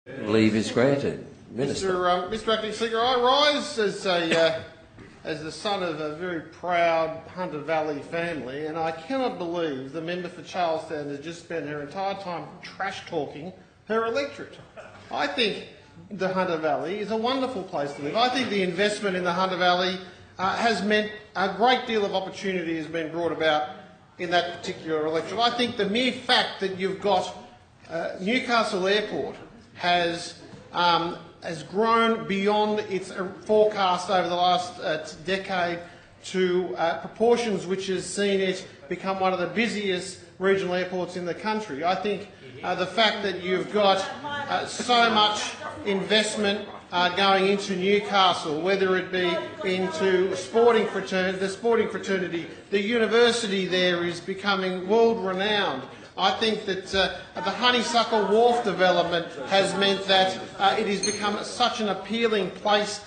Leave is granted. Minister. Mr. Acting Speaker, I rise as the son of a very proud Hunter Valley family, and I cannot believe the member for Charlestown has just spent her entire time trash-talking her electorate. I think the Hunter Valley is a wonderful place to live. I think the investment in the Hunter Valley has meant a great deal of opportunity has been brought about in that particular electorate. I think the mere fact that you've got Newcastle Airport has grown beyond its forecast over the last decade to proportions which has seen it become one of the busiest regional airports in the country. I think the fact that you've got so much investment going into Newcastle, whether it be into the sporting fraternity, the university there is becoming world-renowned. I think that the Honeysuckle Wharf development has meant that it has become such an appealing place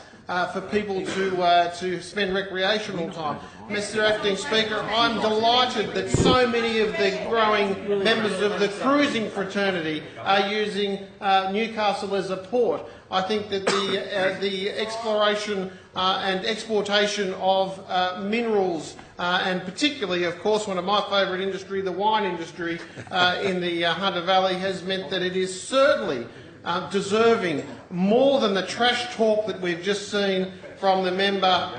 for people to spend recreational time. Mr. Acting Speaker, I'm delighted that so many of the growing members of the cruising fraternity are using Newcastle as a port. I think that the exploration and exportation of minerals and particularly, of course, one of my favourite industry, the wine industry in the Hunter Valley, has meant that it is certainly deserving more than the trash talk that we've just seen from the member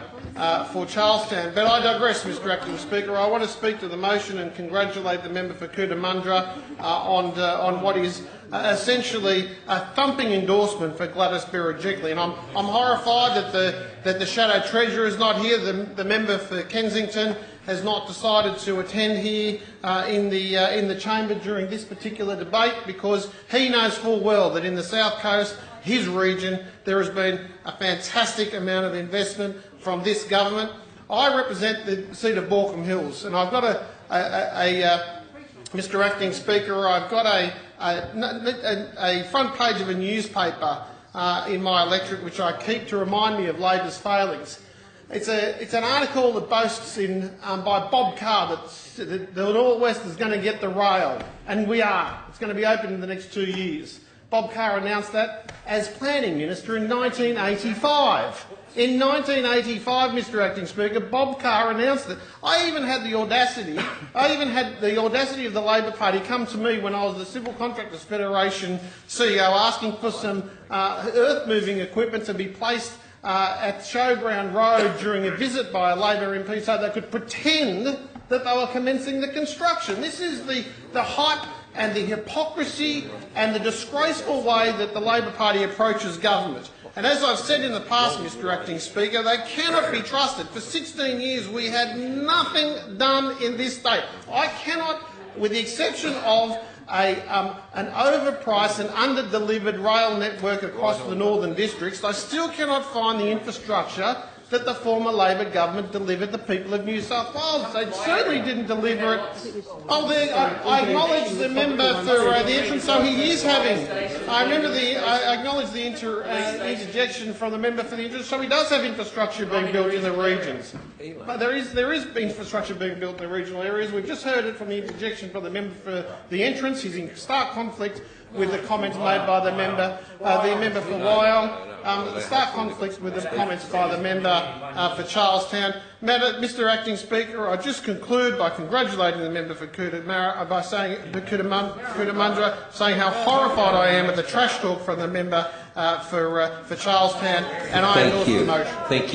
for Charlestown. But I digress, Mr. Acting Speaker. I want to speak to the motion and congratulate the member for Cootamundra on what is essentially a thumping endorsement for Gladys Berejiklian. And I'm horrified that the Shadow Treasurer is not here. The member for Kensington has not decided to attend here in the chamber during this particular debate, because he knows full well that in the South Coast, his region, there has been a fantastic amount of investment from this government. I represent the seat of Baulkham Hills, and I've got Mr. Acting Speaker, I've got a front page of a newspaper in my electorate which I keep to remind me of Labor's failings. It's an article that boasts by Bob Carr that the North West is going to get the rail, and we are. It's going to be open in the next 2 years. Bob Carr announced that as Planning Minister in 1985. In 1985, Mr. Acting Speaker, Bob Carr announced that. I even had the audacity of the Labor Party come to me when I was the Civil Contractors Federation CEO asking for some earth-moving equipment to be placed at Showground Road during a visit by a Labor MP so they could pretend that they were commencing the construction. This is the hype and the hypocrisy and the disgraceful way that the Labor Party approaches government. And as I've said in the past, Mr. Acting Speaker, they cannot be trusted. For 16 years we had nothing done in this state. I cannot, with the exception of an overpriced and under-delivered rail network across the northern districts, I still cannot find the infrastructure that the former Labor government delivered the people of New South Wales. They certainly didn't deliver it. I acknowledge the member for the entrance, so he is having. I acknowledge the interjection from the member for the entrance, so he does have infrastructure being built in the regions. But there is infrastructure being built in the regional areas. We've just heard it from the interjection from the member for the entrance. He's in stark conflict with the comments made by the member for Wyong. Stark conflicts with the comments by the member for Charlestown. Mr. Acting Speaker, I just conclude by congratulating the member for Cootamundra, saying how horrified I am at the trash talk from the member for Charlestown, and I endorse the motion. Thank you.